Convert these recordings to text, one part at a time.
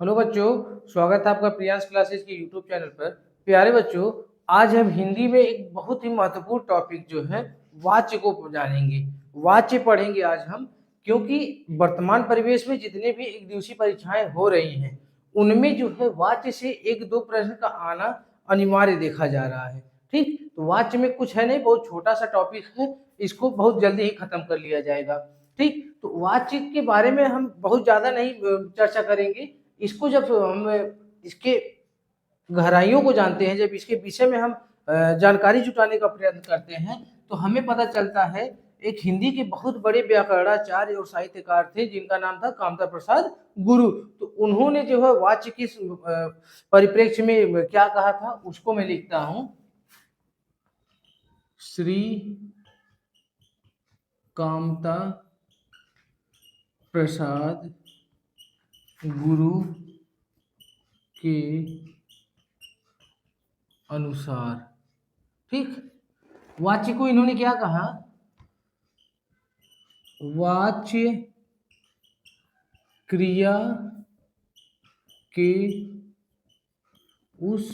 Hello बच्चों, स्वागत है आपका प्रियांश क्लासेस के यूट्यूब चैनल पर। प्यारे बच्चों, आज हम हिंदी में एक बहुत ही महत्वपूर्ण टॉपिक जो है वाच्य को जानेंगे। वाच्य पढ़ेंगे आज हम, क्योंकि वर्तमान परिवेश में जितने भी एक दिवसीय परीक्षाएं हो रही हैं उनमें जो है वाच्य से एक दो प्रश्न का आना अनिवार्य देखा जा रहा है। ठीक, तो वाच्य में कुछ है नहीं, बहुत छोटा सा टॉपिक है, इसको बहुत जल्दी ही खत्म कर लिया जाएगा। ठीक, तो वाच्य के बारे में हम बहुत ज्यादा नहीं चर्चा करेंगे। इसको जब हम इसके गहराइयों को जानते हैं, जब इसके विषय में हम जानकारी जुटाने का प्रयत्न करते हैं, तो हमें पता चलता है एक हिंदी के बहुत बड़े व्याकरणाचार्य और साहित्यकार थे जिनका नाम था कामता प्रसाद गुरु। तो उन्होंने जो है वाच्य की परिप्रेक्ष्य में क्या कहा था उसको मैं लिखता हूं। श्री कामता प्रसाद गुरु के अनुसार, ठीक, वाच्य को इन्होंने क्या कहा? वाच्य क्रिया के उस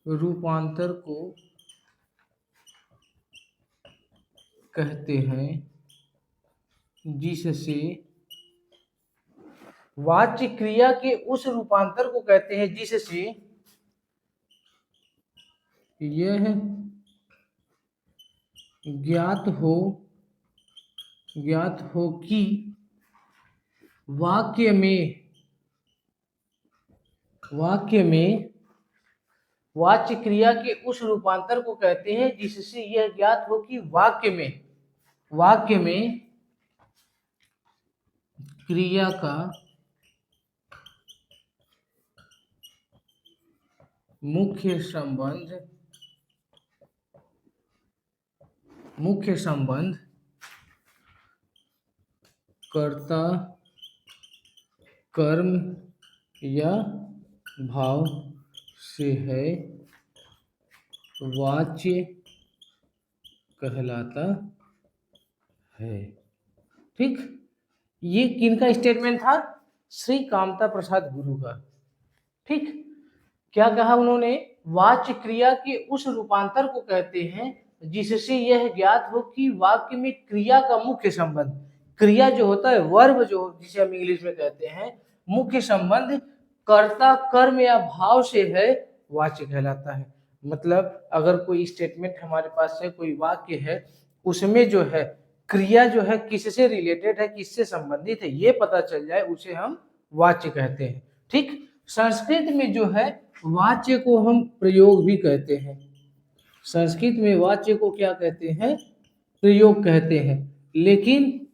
रूपांतर को कहते हैं जिससे वाच्य क्रिया के उस रूपांतर को कहते हैं जिससे यह ज्ञात हो कि वाक्य में वाच्य क्रिया के उस रूपांतर को कहते हैं जिससे यह ज्ञात हो कि वाक्य में क्रिया का मुख्य संबंध कर्ता कर्म या भाव से है, वाच्य कहलाता है। ठीक, ये किनका स्टेटमेंट था? श्री कामता प्रसाद गुरु का। ठीक, क्या कहा उन्होंने? वाच्य क्रिया के उस रूपांतर को कहते हैं जिससे यह ज्ञात हो कि वाक्य में क्रिया का मुख्य संबंध, क्रिया जो होता है वर्ब, जो जिसे हम इंग्लिश में कहते हैं, मुख्य संबंध कर्ता कर्म या भाव से है, वाच्य कहलाता है। मतलब अगर कोई स्टेटमेंट हमारे पास है, कोई वाक्य है, उसमें जो है क्रिया जो है किससे रिलेटेड है, किससे संबंधित है, ये पता चल जाए, उसे हम वाच्य कहते हैं। ठीक, संस्कृत में जो है वाच्य को हम प्रयोग भी कहते हैं। संस्कृत में वाच्य को क्या कहते हैं? प्रयोग कहते हैं। लेकिन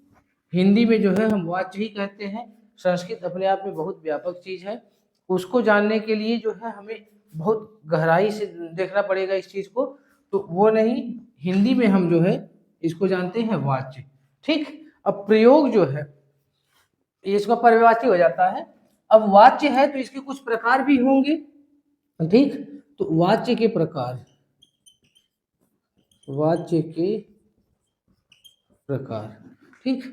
हिंदी में जो है हम वाच्य ही कहते हैं। संस्कृत अपने आप में बहुत व्यापक चीज है, उसको जानने के लिए जो है हमें बहुत गहराई से देखना पड़ेगा इस चीज को, तो वो नहीं, हिंदी में हम जो है इसको जानते हैं वाच्य। ठीक, अब प्रयोग जो है इसका पर्यायवाची हो जाता है। अब वाच्य है तो इसके कुछ प्रकार भी होंगे। ठीक, तो वाच्य के प्रकार, ठीक,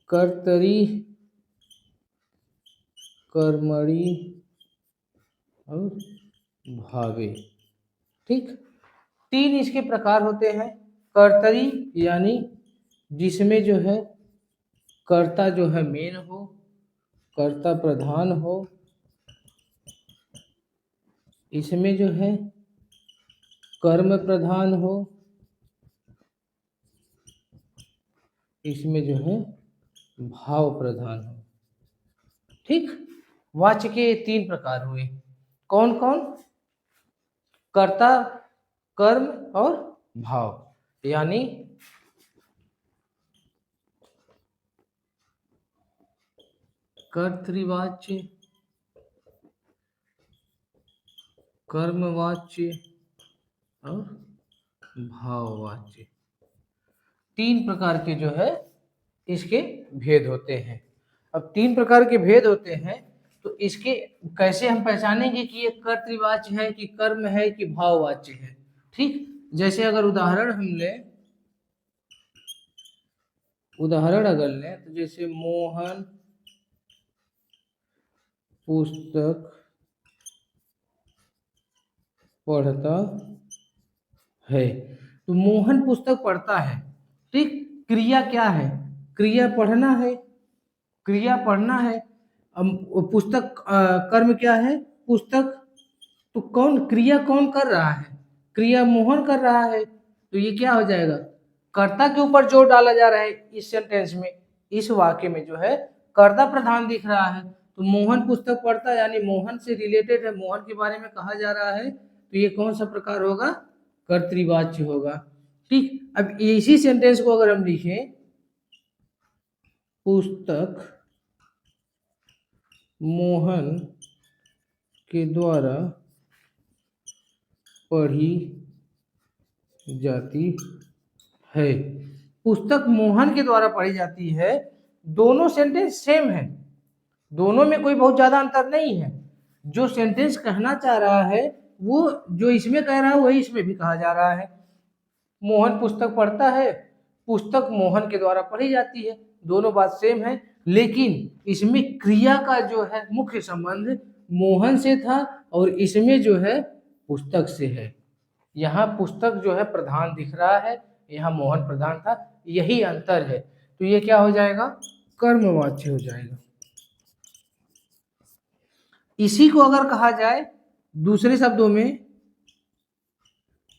कर्तरी, कर्मणि और भावे। ठीक, तीन इसके प्रकार होते हैं। कर्तरी यानी जिसमें जो है कर्ता जो है मेन हो, कर्ता प्रधान हो, इसमें जो है कर्म प्रधान हो, इसमें जो है भाव प्रधान हो। ठीक, वाच्य के तीन प्रकार हुए। कौन कौन? कर्ता, कर्म और भाव। यानी कर्तृवाच्य, कर्मवाच्य और भाववाच्य, तीन प्रकार के जो है इसके भेद होते हैं। अब तीन प्रकार के भेद होते हैं, तो इसके कैसे हम पहचानेंगे कि ये कर्तृवाच्य है कि कर्म है कि भाववाच्य है? ठीक, जैसे अगर उदाहरण हम लें, उदाहरण अगर लें तो जैसे मोहन पुस्तक पढ़ता है, तो मोहन पुस्तक पढ़ता है, ठीक। क्रिया क्या है? क्रिया पढ़ना है, क्रिया पढ़ना है। अब पुस्तक कर्म क्या है? पुस्तक। तो कौन क्रिया कौन कर रहा है? क्रिया मोहन कर रहा है, तो ये क्या हो जाएगा? कर्ता के ऊपर जोर डाला जा रहा है इस सेंटेंस में, इस वाक्य में जो है कर्ता प्रधान दिख रहा है। तो मोहन पुस्तक पढ़ता है यानी मोहन से रिलेटेड है, मोहन के बारे में कहा जा रहा है, तो ये कौन सा प्रकार होगा? कर्तृवाच्य होगा, ठीक। अब इसी सेंटेंस को अगर हम लिखें, पुस्तक मोहन के द्वारा पढ़ी जाती है, पुस्तक मोहन के द्वारा पढ़ी जाती है, दोनों सेंटेंस सेम है, दोनों में कोई बहुत ज्यादा अंतर नहीं है। जो सेंटेंस कहना चाह रहा है वो जो इसमें कह रहा है वही इसमें भी कहा जा रहा है। मोहन पुस्तक पढ़ता है, पुस्तक मोहन के द्वारा पढ़ी जाती है, दोनों बात सेम है, लेकिन इसमें क्रिया का जो है मुख्य संबंध मोहन से था और इसमें जो है पुस्तक से है। यहाँ पुस्तक जो है प्रधान दिख रहा है, यहाँ मोहन प्रधान था, यही अंतर है। तो ये क्या हो जाएगा? कर्मवाच्य हो जाएगा। इसी को अगर कहा जाए दूसरे शब्दों में,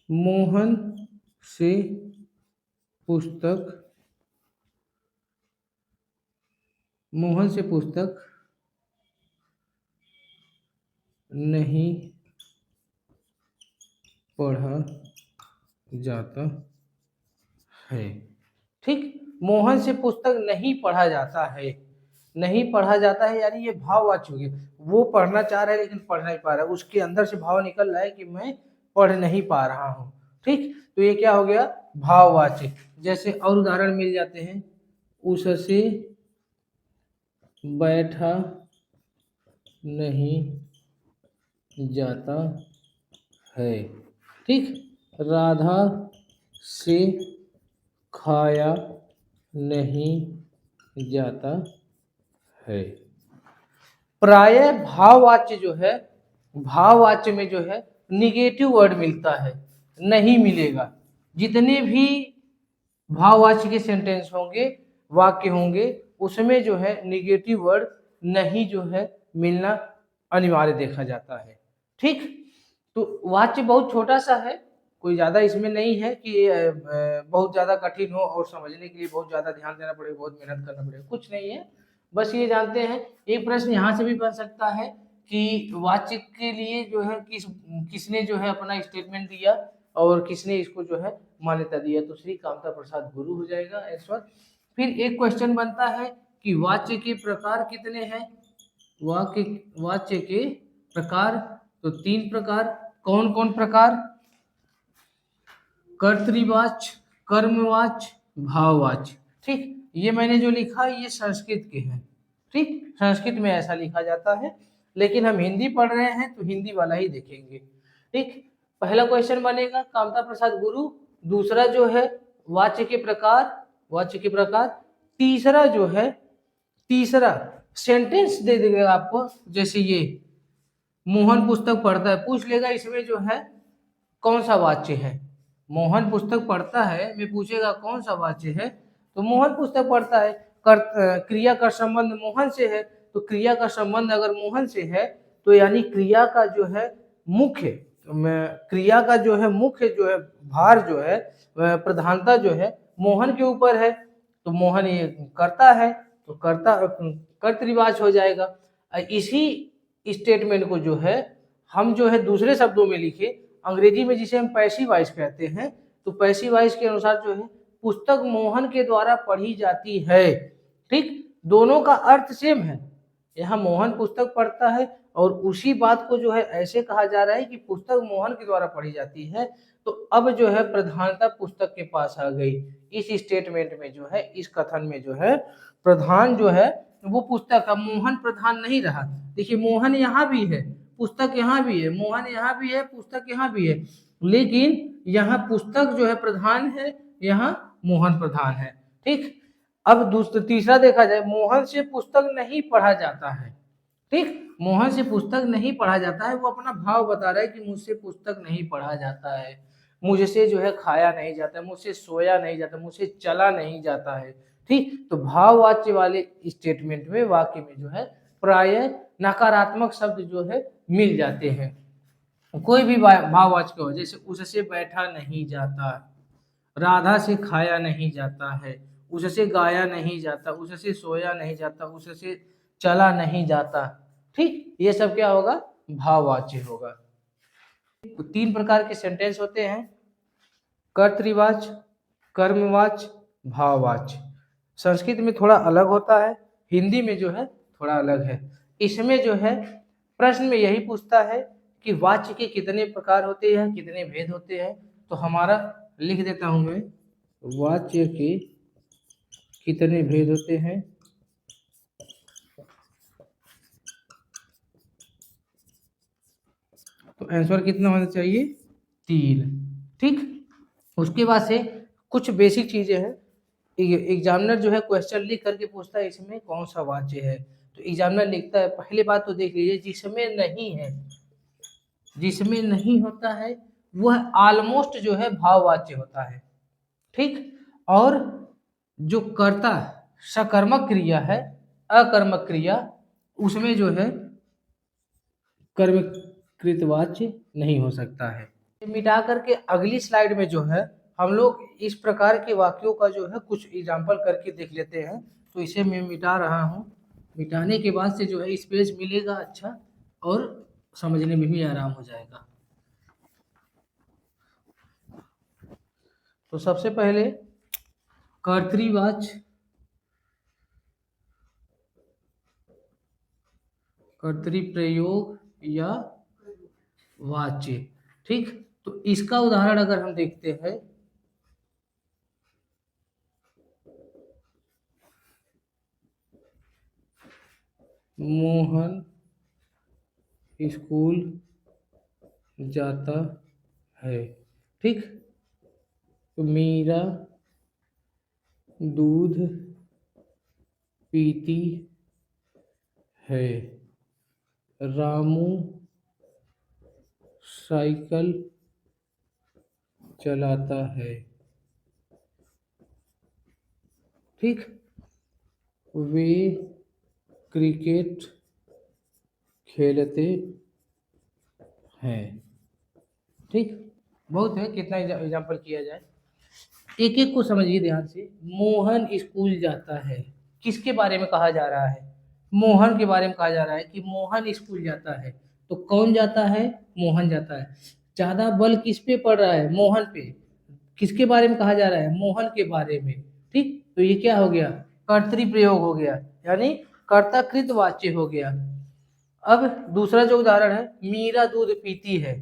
मोहन से पुस्तक, मोहन से पुस्तक नहीं पढ़ा जाता है, ठीक। मोहन से पुस्तक नहीं पढ़ा जाता है, नहीं पढ़ा जाता है यानी ये भाववाच्य हो गया। वो पढ़ना चाह रहा है लेकिन पढ़ नहीं पा रहा है, उसके अंदर से भाव निकल रहा है कि मैं पढ़ नहीं पा रहा हूँ, ठीक। तो ये क्या हो गया? भाववाच्य। जैसे और उदाहरण मिल जाते हैं, उससे बैठा नहीं जाता है, ठीक। राधा से खाया नहीं जाता है। प्रायः भाववाच्य जो है, भाववाच्य में जो है निगेटिव वर्ड मिलता है, नहीं मिलेगा। जितने भी भाववाच्य के सेंटेंस होंगे, वाक्य होंगे, उसमें जो है निगेटिव वर्ड नहीं जो है मिलना अनिवार्य देखा जाता है, ठीक। तो वाच्य बहुत छोटा सा है, कोई ज्यादा इसमें नहीं है कि बहुत ज्यादा कठिन हो और समझने के लिए बहुत ज्यादा ध्यान देना पड़ेगा, बहुत मेहनत करना पड़ेगा, कुछ नहीं है। बस ये जानते हैं, एक प्रश्न यहाँ से भी बन सकता है कि वाच्य के लिए जो है किसने जो है अपना स्टेटमेंट दिया और किसने इसको जो है मान्यता दिया, तो श्री कामता प्रसाद गुरु हो जाएगा आंसर। फिर एक क्वेश्चन बनता है कि वाच्य के प्रकार कितने हैं? वाच्य के प्रकार तो 3 प्रकार। कौन कौन प्रकार? कर्तृवाच्य, कर्मवाच्य, भाववाच्य, ठीक। ये मैंने जो लिखा ये संस्कृत के हैं, ठीक। संस्कृत में ऐसा लिखा जाता है, लेकिन हम हिंदी पढ़ रहे हैं तो हिंदी वाला ही देखेंगे, ठीक। पहला क्वेश्चन बनेगा कामता प्रसाद गुरु, दूसरा जो है वाच्य के प्रकार, वाच्य के प्रकार, तीसरा जो है, तीसरा सेंटेंस दे देगा आपको, जैसे ये मोहन पुस्तक पढ़ता है, पूछ लेगा इसमें जो है कौन सा वाच्य है। मोहन पुस्तक पढ़ता है में पूछेगा कौन सा वाच्य है, तो मोहन पुस्तक पढ़ता है। क्रिया का संबंध मोहन से है, तो क्रिया का संबंध अगर मोहन से है तो यानी क्रिया का जो है मुख्य, क्रिया का जो है मुख्य जो है भार जो है प्रधानता जो है मोहन के ऊपर है, तो मोहन ये करता है, तो कर्ता कर्तृवाच्य हो जाएगा। इसी स्टेटमेंट को जो है हम जो है दूसरे शब्दों में लिखे, अंग्रेजी में जिसे हम पैसिव वॉइस कहते हैं, तो पैसिव वॉइस के अनुसार जो है पुस्तक मोहन के द्वारा पढ़ी जाती है, ठीक। दोनों का अर्थ सेम है, यहाँ मोहन पुस्तक पढ़ता है और उसी बात को जो है ऐसे कहा जा रहा है कि पुस्तक मोहन के द्वारा पढ़ी जाती है, तो अब जो है प्रधानता पुस्तक के पास आ गई। इस स्टेटमेंट में जो है, इस कथन में जो है प्रधान जो है वो पुस्तक, अब मोहन प्रधान नहीं रहा। देखिए मोहन यहाँ भी है, पुस्तक यहाँ भी है, मोहन यहाँ भी है, पुस्तक यहाँ भी है, लेकिन यहाँ पुस्तक जो है प्रधान है, यहाँ मोहन प्रधान है, ठीक। अब दूसरा तीसरा देखा जाए, मोहन से पुस्तक नहीं पढ़ा जाता है। ठीक, मोहन से पुस्तक नहीं पढ़ा जाता है, वो अपना भाव बता रहा है कि मुझसे पुस्तक नहीं पढ़ा जाता है, मुझसे जो है खाया नहीं जाता, मुझसे सोया नहीं जाता, मुझसे चला नहीं जाता है। ठीक, तो भाववाच्य वाले स्टेटमेंट में, वाक्य में जो है प्रायः नकारात्मक शब्द जो है मिल जाते हैं। कोई भी भाववाचक हो, जैसे उससे बैठा नहीं जाता, राधा से खाया नहीं जाता है, उससे गाया नहीं जाता, उससे सोया नहीं जाता, उससे चला नहीं जाता। ठीक, ये सब क्या होगा, भाववाच्य होगा। तो तीन प्रकार के सेंटेंस होते हैं, कर्तृवाच्य, कर्मवाच्य, भाववाच्य। संस्कृत में थोड़ा अलग होता है, हिंदी में जो है थोड़ा अलग है। इसमें जो है प्रश्न में यही पूछता है कि वाच्य के कितने प्रकार होते हैं, कितने भेद होते हैं। तो हमारा लिख देता हूं मैं, वाच्य के कितने भेद होते हैं। तो आंसर कितना होना चाहिए, 3। ठीक, उसके बाद से कुछ बेसिक चीजें हैं। एग्जामिनर जो है क्वेश्चन लिख करके पूछता है इसमें कौन सा वाच्य है। तो एग्जामिनर लिखता है, पहली बात तो देख लीजिए, जिसमें नहीं है, जिसमें नहीं होता है वह ऑलमोस्ट जो है भाववाच्य होता है। ठीक, और जो कर्ता सकर्मक क्रिया है, अकर्मक क्रिया, उसमें जो है कर्मकृतवाच्य नहीं हो सकता है। मिटा करके अगली स्लाइड में जो है हम लोग इस प्रकार के वाक्यों का जो है कुछ एग्जाम्पल करके देख लेते हैं। तो इसे मैं मिटा रहा हूँ, मिटाने के बाद से जो है स्पेस मिलेगा अच्छा, और समझने में भी आराम हो जाएगा। तो सबसे पहले कर्तृवाच्य, कर्तृप्रयोग या वाच्य। ठीक, तो इसका उदाहरण अगर हम देखते हैं, मोहन स्कूल जाता है। ठीक, तो मीरा दूध पीती है, रामू साइकिल चलाता है। ठीक, वे क्रिकेट खेलते हैं। ठीक, बहुत है, कितना एग्जाम्पल किया जाए, एक एक को समझिए ध्यान से। मोहन स्कूल जाता है, किसके बारे में कहा जा रहा है, मोहन के बारे में कहा जा रहा है कि मोहन स्कूल जाता है। तो कौन जाता है, मोहन जाता है। ज्यादा बल किस पे पड़ रहा है, मोहन पे। किसके बारे में कहा जा रहा है, मोहन के बारे में। ठीक, तो ये क्या हो गया, कर्तरी प्रयोग हो गया, यानी कर्ताकृत वाच्य हो गया। अब दूसरा जो उदाहरण है, मीरा दूध पीती है,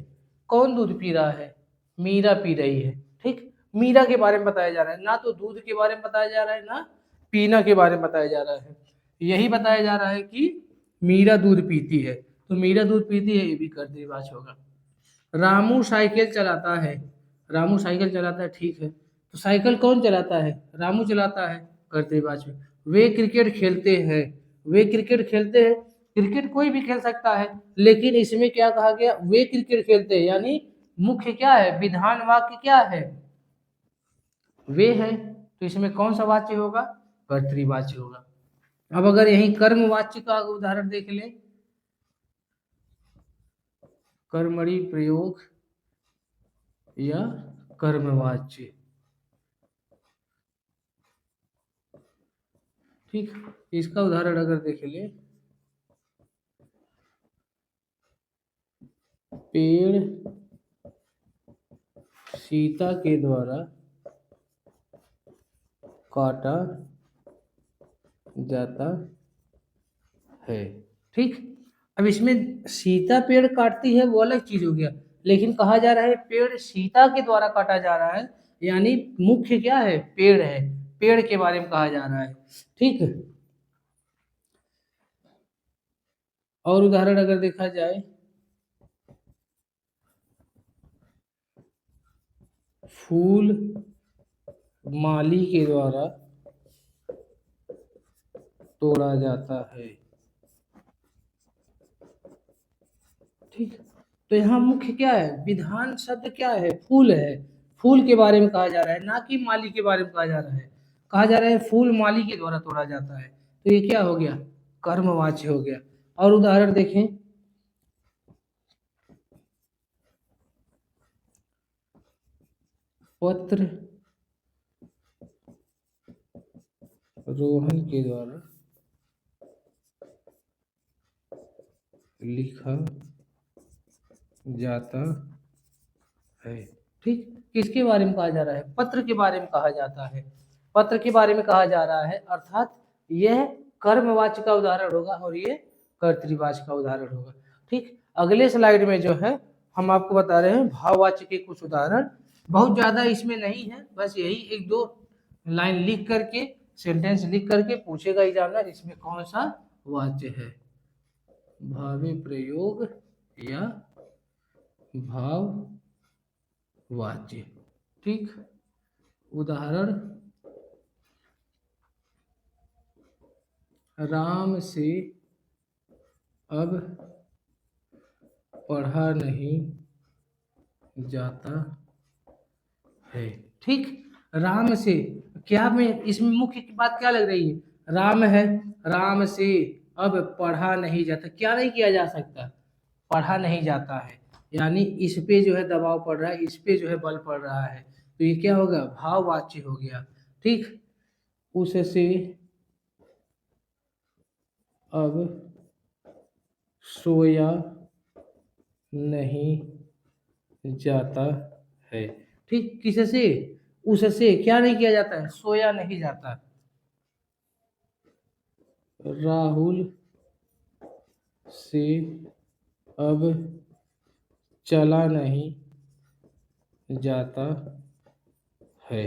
कौन दूध पी रहा है, मीरा पी रही है। ठीक, मीरा के बारे में बताया जा रहा है, ना तो दूध के बारे में बताया जा रहा है, ना पीना के बारे में बताया जा रहा है। यही बताया जा रहा है कि मीरा दूध पीती है, तो मीरा दूध पीती है, ये भी कर्तव्यवाच्य होगा। रामू साइकिल चलाता है, रामू साइकिल चलाता है, ठीक है, तो साइकिल कौन चलाता है, रामू चलाता है, कर्तव्यवाच्य। वे क्रिकेट खेलते हैं, वे क्रिकेट खेलते हैं, क्रिकेट कोई भी खेल सकता है, लेकिन इसमें क्या कहा गया, वे क्रिकेट खेलते हैं, यानी मुख्य क्या है, विधान वाक्य क्या है, वे है। तो इसमें कौन सा वाच्य होगा, कर्तृवाच्य होगा। अब अगर यही कर्मवाच्य का उदाहरण देख ले, कर्मणि प्रयोग या कर्मवाच्य। ठीक, इसका उदाहरण अगर देख ले, पेड़ सीता के द्वारा काटा जाता है। ठीक, अब इसमें सीता पेड़ काटती है वो अलग चीज हो गया, लेकिन कहा जा रहा है पेड़ सीता के द्वारा काटा जा रहा है, यानी मुख्य क्या है, पेड़ है, पेड़ के बारे में कहा जा रहा है। ठीक, और उदाहरण अगर देखा जाए, फूल माली के द्वारा तोड़ा जाता है। ठीक, तो यहाँ मुख्य क्या है, विधान शब्द क्या है, फूल है। फूल के बारे में कहा जा रहा है, ना कि माली के बारे में कहा जा रहा है। कहा जा रहा है फूल माली के द्वारा तोड़ा जाता है, तो ये क्या हो गया, कर्मवाच्य हो गया। और उदाहरण देखें, पत्र रोहन के द्वारा लिखा जाता है। ठीक, किसके बारे में कहा जा रहा है, पत्र के बारे में कहा जाता है। पत्र के बारे में कहा जा रहा है, अर्थात यह कर्मवाच्य का उदाहरण होगा और ये कर्तृवाच्य का उदाहरण होगा। ठीक, अगले स्लाइड में जो है हम आपको बता रहे हैं भाववाच्य के कुछ उदाहरण। बहुत ज्यादा इसमें नहीं है, बस यही एक दो लाइन लिख करके, सेंटेंस लिख करके पूछेगा एग्जामिनर इसमें कौन सा वाच्य है, भावी प्रयोग या भाव वाच्य। ठीक, उदाहरण, राम से अब पढ़ा नहीं जाता है। ठीक, राम से, क्या में इसमें मुख्य बात क्या लग रही है, राम है, राम से अब पढ़ा नहीं जाता, क्या नहीं किया जा सकता, पढ़ा नहीं जाता है, यानी इस पे जो है दबाव पड़ रहा है, इस पे जो है बल पड़ रहा है, तो ये क्या होगा, भाववाच्य हो गया। ठीक, उससे अब सोया नहीं जाता है। ठीक, किससे, उससे क्या नहीं किया जाता है, सोया नहीं जाता। राहुल से अब चला नहीं जाता है।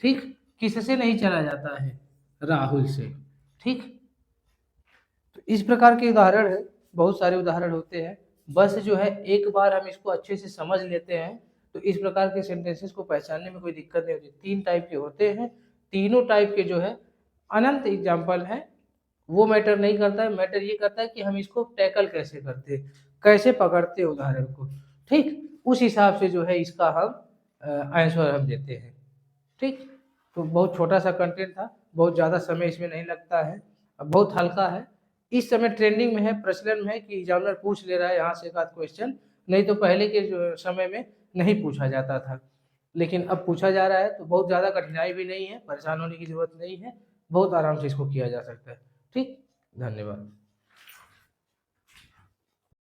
ठीक, किससे नहीं चला जाता है, राहुल से। ठीक, तो इस प्रकार के उदाहरण है, बहुत सारे उदाहरण होते हैं, बस जो है एक बार हम इसको अच्छे से समझ लेते हैं तो इस प्रकार के सेंटेंसेस को पहचानने में कोई दिक्कत नहीं होती। तीन टाइप के होते हैं, तीनों टाइप के जो है अनंत एग्जाम्पल है, वो मैटर नहीं करता है, मैटर ये करता है कि हम इसको टैकल कैसे करते, कैसे पकड़ते उदाहरण को। ठीक, उस हिसाब से जो है इसका हम आंसर हम देते हैं। ठीक, तो बहुत छोटा सा कंटेंट था, बहुत ज़्यादा समय इसमें नहीं लगता है, अब बहुत हल्का है, इस समय ट्रेंडिंग में है, प्रचलन में है कि एग्जामिनर पूछ ले रहा है यहाँ से एक आध क्वेश्चन, नहीं तो पहले के जो समय में नहीं पूछा जाता था, लेकिन अब पूछा जा रहा है, तो बहुत ज़्यादा कठिनाई भी नहीं है, परेशान होने की जरूरत नहीं है, बहुत आराम से इसको किया जा सकता है। ठीक, धन्यवाद।